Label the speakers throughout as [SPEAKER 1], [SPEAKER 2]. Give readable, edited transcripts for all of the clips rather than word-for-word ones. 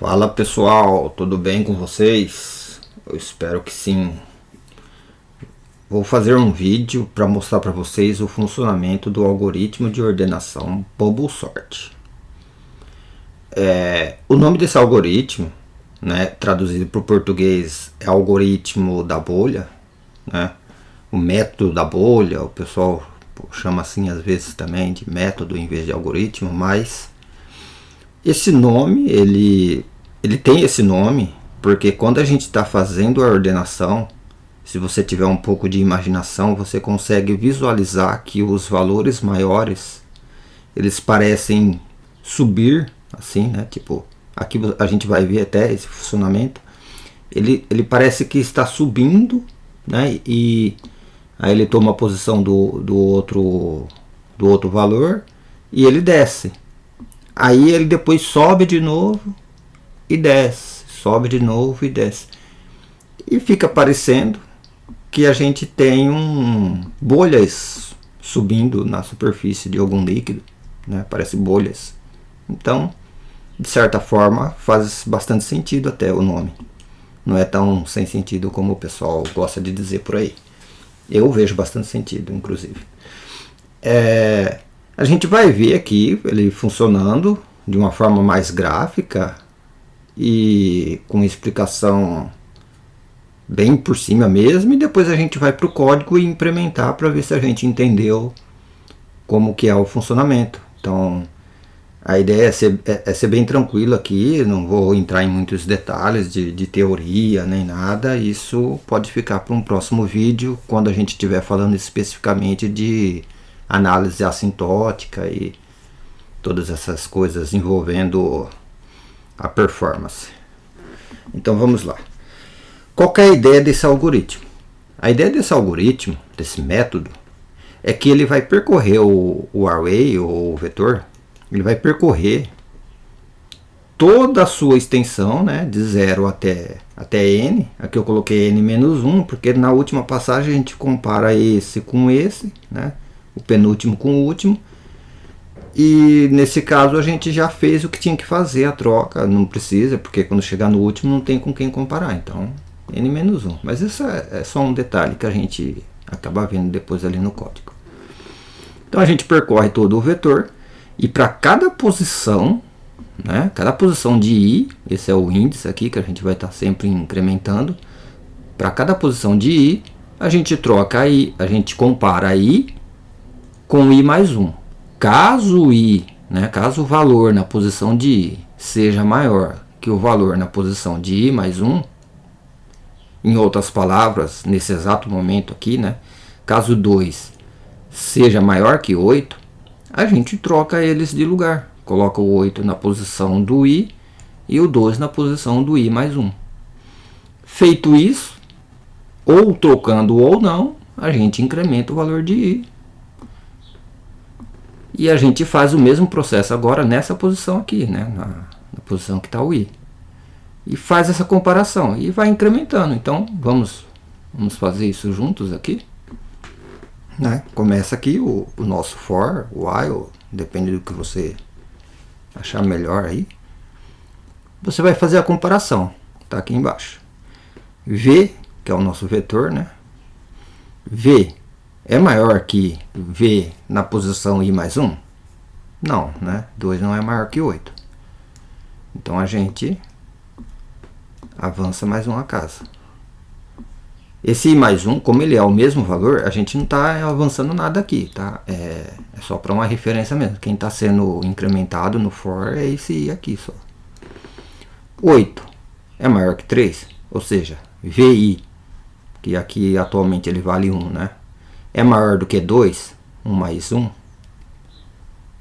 [SPEAKER 1] Fala pessoal, tudo bem com vocês? Eu espero que sim. Vou fazer um vídeo para mostrar para vocês o funcionamento do algoritmo de ordenação Bubble Sort. O nome desse algoritmo, né, traduzido para o português, é algoritmo da bolha, né? O método da bolha, o pessoal chama assim às vezes também de método em vez de algoritmo, mas esse nome, ele tem esse nome porque quando a gente está fazendo a ordenação, se você tiver um pouco de imaginação, você consegue visualizar que os valores maiores, eles parecem subir, assim, né? Tipo, aqui a gente vai ver até esse funcionamento. Ele parece que está subindo, né? E aí ele toma a posição do outro valor e ele desce. Aí ele depois sobe de novo e desce, sobe de novo e desce. E fica parecendo que a gente tem bolhas subindo na superfície de algum líquido, né? Parece bolhas. Então, de certa forma, faz bastante sentido até o nome. Não é tão sem sentido como o pessoal gosta de dizer por aí. Eu vejo bastante sentido, inclusive. A gente vai ver aqui ele funcionando de uma forma mais gráfica e com explicação bem por cima mesmo, e depois a gente vai para o código e implementar para ver se a gente entendeu como que é o funcionamento. Então a ideia é ser bem tranquilo aqui, não vou entrar em muitos detalhes de teoria nem nada, isso pode ficar para um próximo vídeo, quando a gente estiver falando especificamente de análise assintótica e todas essas coisas envolvendo a performance. Então vamos lá. Qual que é a ideia desse algoritmo? A ideia desse algoritmo, desse método, é que ele vai percorrer o array, ou o vetor, ele vai percorrer toda a sua extensão, né, de 0 até n. Aqui eu coloquei n-1, porque na última passagem a gente compara esse com esse, né, o penúltimo com o último. E nesse caso a gente já fez o que tinha que fazer, a troca, não precisa, porque quando chegar no último não tem com quem comparar, então n-1. Mas isso é só um detalhe que a gente acaba vendo depois ali no código. Então a gente percorre todo o vetor e para cada posição, né, cada posição de i, esse é o índice aqui que a gente vai estar sempre incrementando, para cada posição de i, a gente troca i, a gente compara i com i mais 1. Caso i, né, caso o valor na posição de i seja maior que o valor na posição de i mais 1, em outras palavras, nesse exato momento aqui, né, caso 2 seja maior que 8, a gente troca eles de lugar. Coloca o 8 na posição do i e o 2 na posição do i mais 1. Feito isso, ou trocando ou não, a gente incrementa o valor de i. E a gente faz o mesmo processo agora nessa posição aqui, né? Na posição que está o i. E faz essa comparação e vai incrementando. Então vamos fazer isso juntos aqui, né? Começa aqui o nosso for, while, depende do que você achar melhor aí. Você vai fazer a comparação, tá aqui embaixo. V, que é o nosso vetor, né? V é maior que V na posição i mais 1? Não, né? 2 não é maior que 8. Então a gente avança mais uma casa. Esse i mais 1, como ele é o mesmo valor, a gente não está avançando nada aqui, tá? É só para uma referência mesmo. Quem está sendo incrementado no for é esse i aqui só. 8 é maior que 3, ou seja, vi, que aqui atualmente ele vale 1, né? É maior do que 2, 1 mais 1?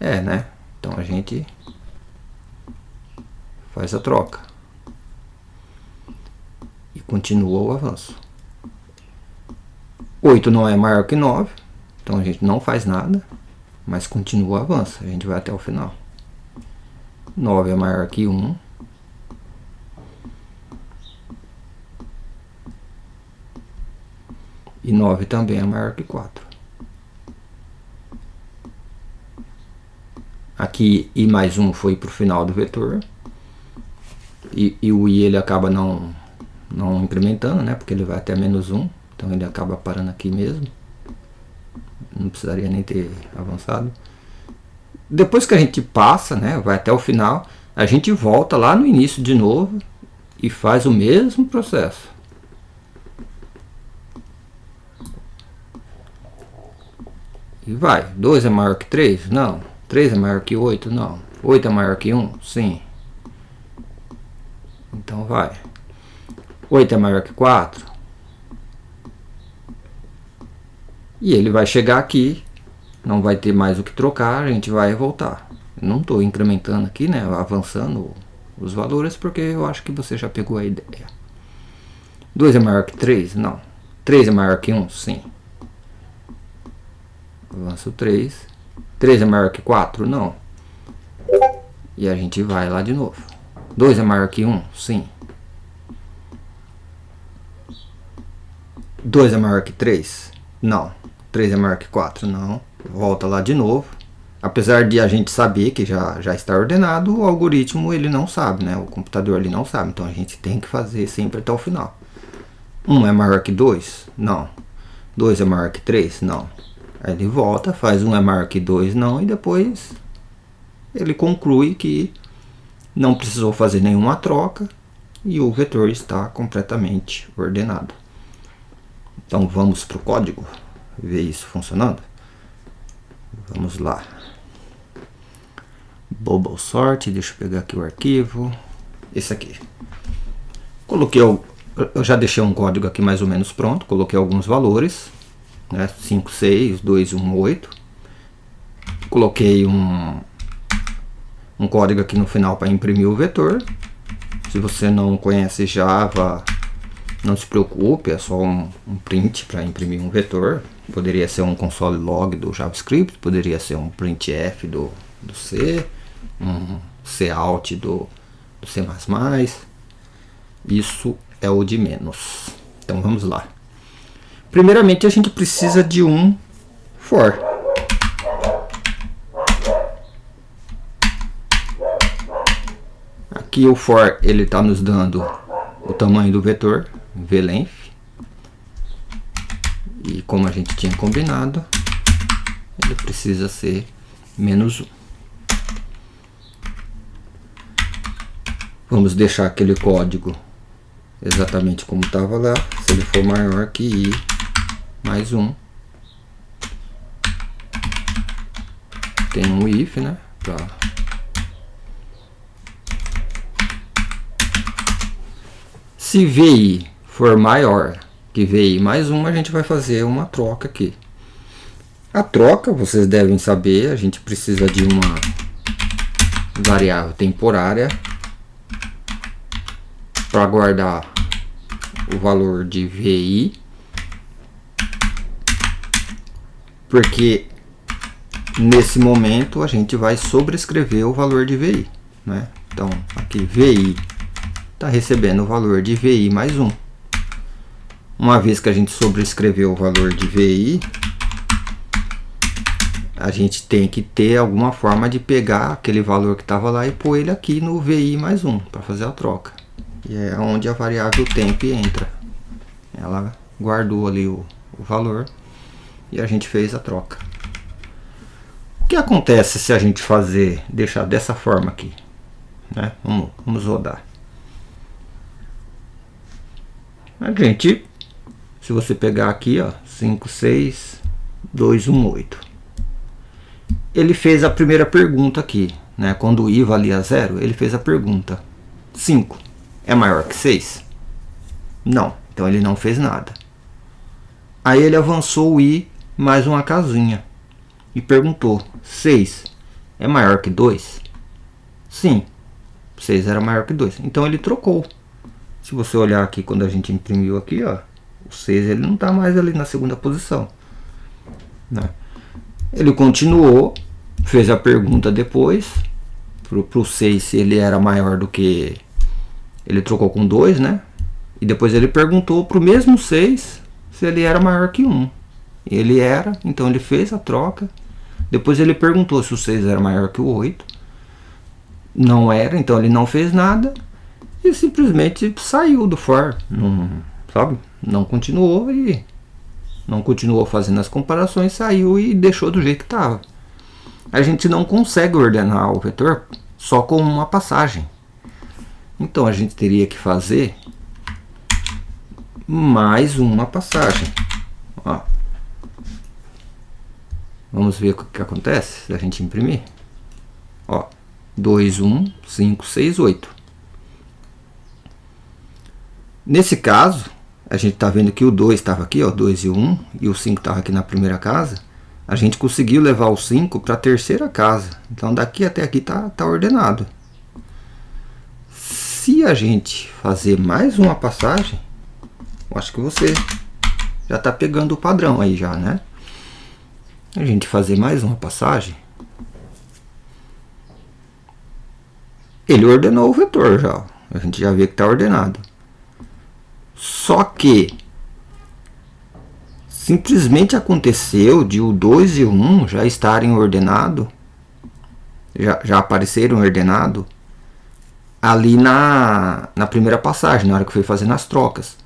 [SPEAKER 1] É, né? Então a gente faz a troca. E continua o avanço. 8 não é maior que 9, então a gente não faz nada, mas continua o avanço. A gente vai até o final. 9 é maior que 1. E 9 também é maior que 4. Aqui i mais 1 foi para o final do vetor. E o i ele acaba não incrementando, né? Porque ele vai até -1. Então ele acaba parando aqui mesmo. Não precisaria nem ter avançado. Depois que a gente passa, né, vai até o final, a gente volta lá no início de novo e faz o mesmo processo. E vai. 2 é maior que 3? Não. 3 é maior que 8? Não. 8 é maior que 1? Sim. Então vai. 8 é maior que 4? E ele vai chegar aqui, não vai ter mais o que trocar, a gente vai voltar. Eu não estou incrementando aqui, né, avançando os valores, porque eu acho que você já pegou a ideia. 2 é maior que 3? Não. 3 é maior que 1? Sim. Avanço 3. 3 é maior que 4? Não. E a gente vai lá de novo. 2 é maior que 1? Sim. 2 é maior que 3? Não. 3 é maior que 4? Não. Volta lá de novo. Apesar de a gente saber que já está ordenado, o algoritmo ele não sabe, né? O computador ele não sabe. Então a gente tem que fazer sempre até o final. 1 é maior que 2? Não. 2 é maior que 3? Não. Aí ele volta, faz 1 é maior que 2? Não. E depois ele conclui que não precisou fazer nenhuma troca e o vetor está completamente ordenado. Então vamos para o código, ver isso funcionando. Vamos lá. Bubble sort, deixa eu pegar aqui o arquivo. Esse aqui. Coloquei, eu já deixei um código aqui mais ou menos pronto. Coloquei alguns valores, né? 5, 6, 2, 1, 8. Coloquei um código aqui no final para imprimir o vetor. Se você não conhece Java, não se preocupe, é só um print para imprimir um vetor. Poderia ser um console log do JavaScript, poderia ser um printf do C, um cout do C++. Isso é o de menos. Então vamos lá. Primeiramente a gente precisa de um for. Aqui o for ele está nos dando o tamanho do vetor, vlength. E como a gente tinha combinado, ele precisa ser -1. Vamos deixar aquele código exatamente como estava lá. Se ele for maior que i mais 1. Tem um if, né? Se vi for maior que vi mais 1, a gente vai fazer uma troca aqui. A troca, vocês devem saber, a gente precisa de uma variável temporária para guardar o valor de VI, porque nesse momento a gente vai sobrescrever o valor de VI, né? Então aqui VI está recebendo o valor de VI mais 1. Uma vez que a gente sobrescreveu o valor de VI, a gente tem que ter alguma forma de pegar aquele valor que estava lá e pôr ele aqui no VI mais 1 para fazer a troca. E é onde a variável temp entra. Ela guardou ali o valor e a gente fez a troca. O que acontece se a gente deixar dessa forma aqui, né? Vamos rodar. A gente, se você pegar aqui, ó, 5, 6, 2, 1, 8. Ele fez a primeira pergunta aqui, né? Quando o i valia 0, ele fez a pergunta: 5 é maior que 6? Não, então ele não fez nada. Aí ele avançou o i mais uma casinha e perguntou: 6 é maior que 2? Sim, 6 era maior que 2. Então ele trocou. Se você olhar aqui, quando a gente imprimiu aqui, ó, o 6 ele não está mais ali na segunda posição, né? Ele continuou, fez a pergunta depois para o 6 se ele era maior do que... Ele trocou com 2, né? E depois ele perguntou para o mesmo 6 se ele era maior que 1. Ele era, então ele fez a troca. Depois ele perguntou se o 6 era maior que o 8. Não era, então ele não fez nada. e simplesmente saiu do for, não, sabe? Não continuou e não continuou fazendo as comparações, saiu e deixou do jeito que estava. A gente não consegue ordenar o vetor só com uma passagem. Então a gente teria que fazer mais uma passagem. Ó. Vamos ver o que acontece se a gente imprimir. Ó, 2, 1, 5, 6, 8. Nesse caso, a gente está vendo que o 2 estava aqui, ó, 2 e 1, e o 5 estava aqui na primeira casa. A gente conseguiu levar o 5 para a terceira casa. Então daqui até aqui tá ordenado. Se a gente fazer mais uma passagem, eu acho que você já está pegando o padrão aí já, né? A gente fazer mais uma passagem, ele ordenou o vetor já. A gente já vê que está ordenado. Só que simplesmente aconteceu de o 2 e o 1 já estarem ordenados, já apareceram ordenados ali na primeira passagem, na hora que foi fazendo as trocas.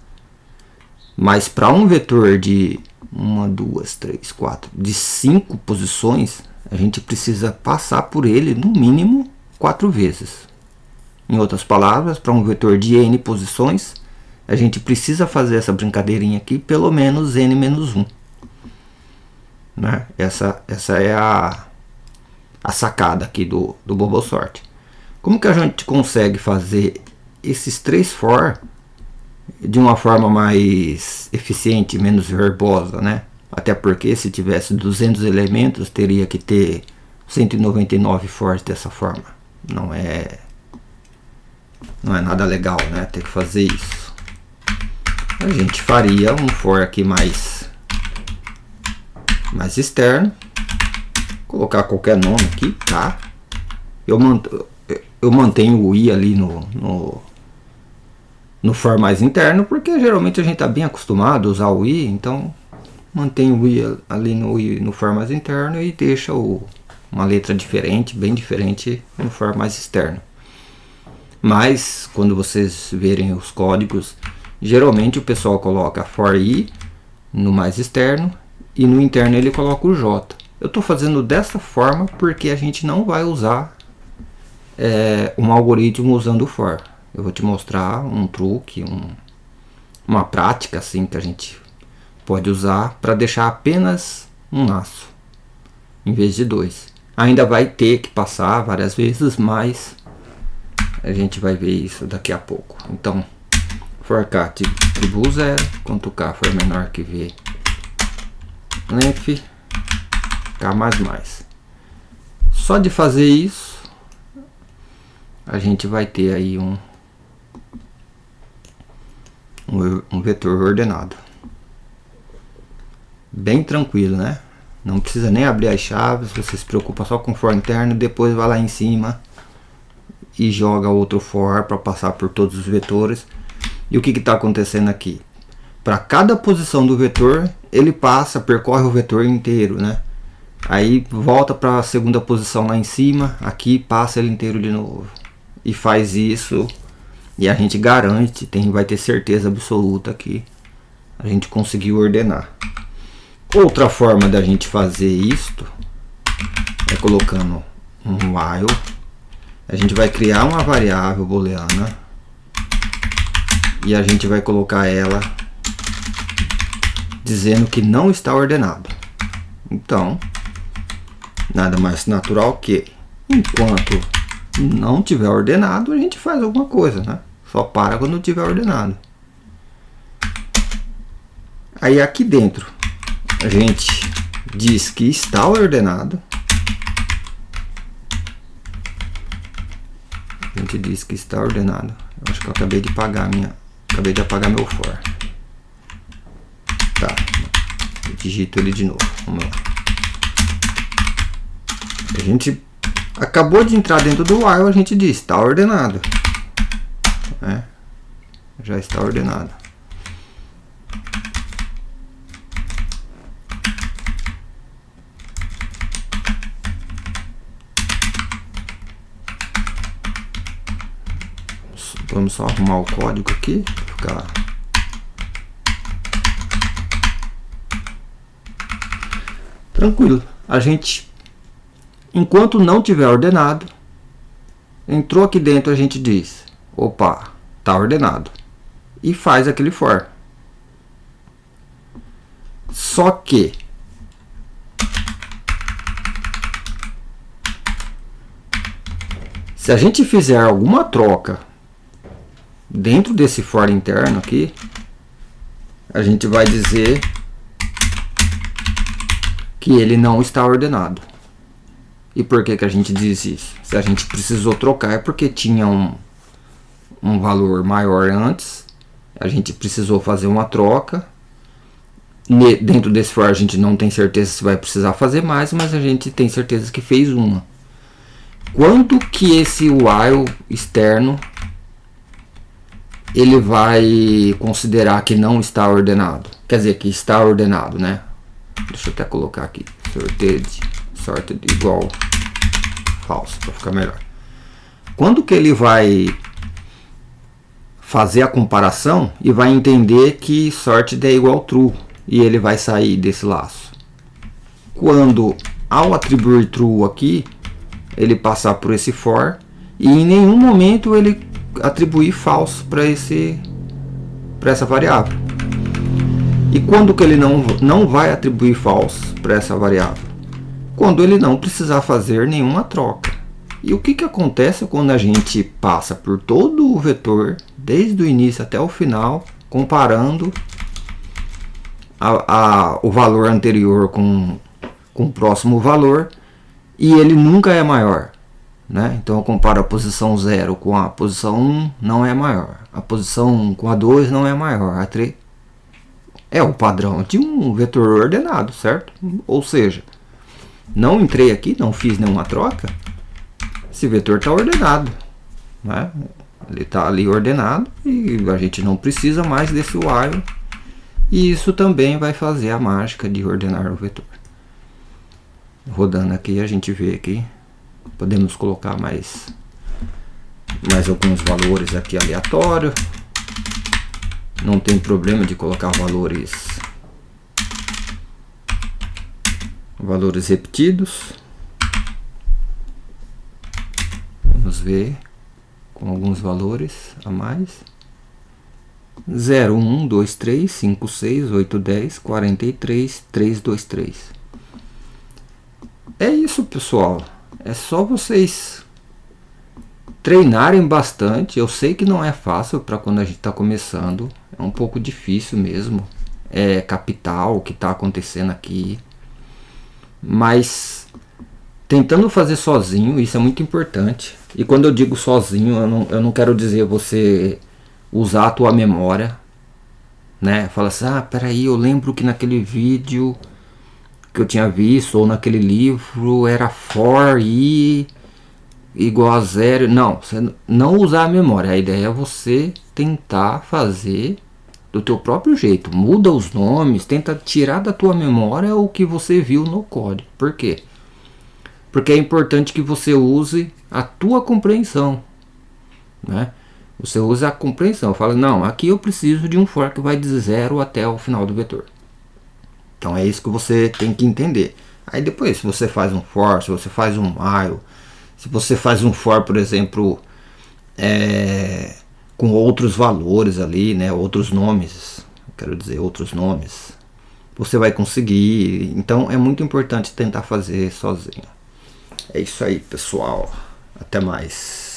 [SPEAKER 1] Mas para um vetor de 1, 2, 3, 4, de 5 posições, a gente precisa passar por ele no mínimo 4 vezes. Em outras palavras, para um vetor de n posições, a gente precisa fazer essa brincadeirinha aqui pelo menos n-1. Né? Essa é a sacada aqui do Bobosort. Como que a gente consegue fazer esses 3 for de uma forma mais eficiente, menos verbosa, né? Até porque se tivesse 200 elementos, teria que ter 199 fors dessa forma. Não é nada legal, né? Ter que fazer isso. A gente faria um for aqui mais externo. Colocar qualquer nome aqui, tá? Eu mantenho o i ali no for mais interno, porque geralmente a gente está bem acostumado a usar o i, então mantém o i ali no for mais interno e deixa uma letra diferente, bem diferente no for mais externo. Mas quando vocês verem os códigos, geralmente o pessoal coloca for i no mais externo e no interno ele coloca o j. Eu estou fazendo dessa forma porque a gente não vai usar um algoritmo usando o for. Eu vou te mostrar um truque, uma prática assim que a gente pode usar para deixar apenas um laço em vez de 2. Ainda vai ter que passar várias vezes, mas a gente vai ver isso daqui a pouco. Então, for k tribu 0, quanto k for menor que v, length k++. Só de fazer isso, a gente vai ter aí um vetor ordenado. Bem tranquilo, né? Não precisa nem abrir as chaves, você se preocupa só com o for interno, depois vai lá em cima e joga outro for para passar por todos os vetores. E o que está acontecendo aqui? Para cada posição do vetor, ele percorre o vetor inteiro, né? Aí volta para a segunda posição lá em cima, aqui passa ele inteiro de novo. E faz isso, e a gente garante, vai ter certeza absoluta que a gente conseguiu ordenar. Outra forma da gente fazer isto é colocando um while. A gente vai criar uma variável booleana e a gente vai colocar ela dizendo que não está ordenado. Então, nada mais natural que enquanto não tiver ordenado, a gente faz alguma coisa, né? Só para quando tiver ordenado. Aí aqui dentro a gente diz que está ordenado. A gente diz que está ordenado. Eu acho que eu acabei de apagar meu for. Tá. Eu digito ele de novo. Vamos lá. A gente acabou de entrar dentro do while, a gente diz está ordenado. Já está ordenado. vamos só arrumar o código aqui, ficar tranquilo. A gente, enquanto não tiver ordenado, entrou aqui dentro, a gente diz, opa, tá ordenado, e faz aquele for. Só que se a gente fizer alguma troca dentro desse for interno aqui, a gente vai dizer que ele não está ordenado. E por que a gente diz isso? Se a gente precisou trocar é porque tinha um valor maior antes, a gente precisou fazer uma troca. Dentro desse for a gente não tem certeza se vai precisar fazer mais, mas a gente tem certeza que fez uma. Quando que esse while externo ele vai considerar que não está ordenado? Quer dizer, que está ordenado, né? Deixa eu até colocar aqui, sorted igual false, para ficar melhor. Quando que ele vai fazer a comparação e vai entender que sorted é igual true, e ele vai sair desse laço? Quando, ao atribuir true aqui, ele passar por esse for e em nenhum momento ele atribuir false para essa variável. E quando que ele não vai atribuir false para essa variável? Quando ele não precisar fazer nenhuma troca. E o que acontece quando a gente passa por todo o vetor, desde o início até o final, comparando o valor anterior com o próximo valor, e ele nunca é maior, né? Então eu comparo a posição 0 com a posição 1, não é maior. A posição 1 com a 2 não é maior. A 3 é o padrão de um vetor ordenado, certo? Ou seja, não entrei aqui, não fiz nenhuma troca, esse vetor está ordenado, né? Ele está ali ordenado e a gente não precisa mais desse while. E isso também vai fazer a mágica de ordenar o vetor. Rodando aqui, a gente vê aqui, podemos colocar mais alguns valores aqui aleatórios. Não tem problema de colocar valores repetidos. Vamos ver com alguns valores a mais. 0, 1, 2, 3, 5, 6, 8, 10, 43, 3, 2, 3. É isso, pessoal. É só vocês treinarem bastante. Eu sei que não é fácil para quando a gente está começando. É um pouco difícil mesmo. É capital o que está acontecendo aqui. Mas tentando fazer sozinho, isso é muito importante. E quando eu digo sozinho, eu não quero dizer você usar a tua memória, né? Fala assim, peraí, eu lembro que naquele vídeo que eu tinha visto, ou naquele livro, era for i igual a 0. Não, você não usar a memória. A ideia é você tentar fazer do teu próprio jeito. Muda os nomes, tenta tirar da tua memória o que você viu no código. Por quê? Porque é importante que você use a tua compreensão, né? Você usa a compreensão. Fala, não, aqui eu preciso de um for que vai de 0 até o final do vetor. Então é isso que você tem que entender. Aí depois, se você faz um for, se você faz um while, se você faz um for, por exemplo, com outros valores ali, né, outros nomes, quero dizer, outros nomes, você vai conseguir. Então é muito importante tentar fazer sozinho. É isso aí, pessoal. Até mais.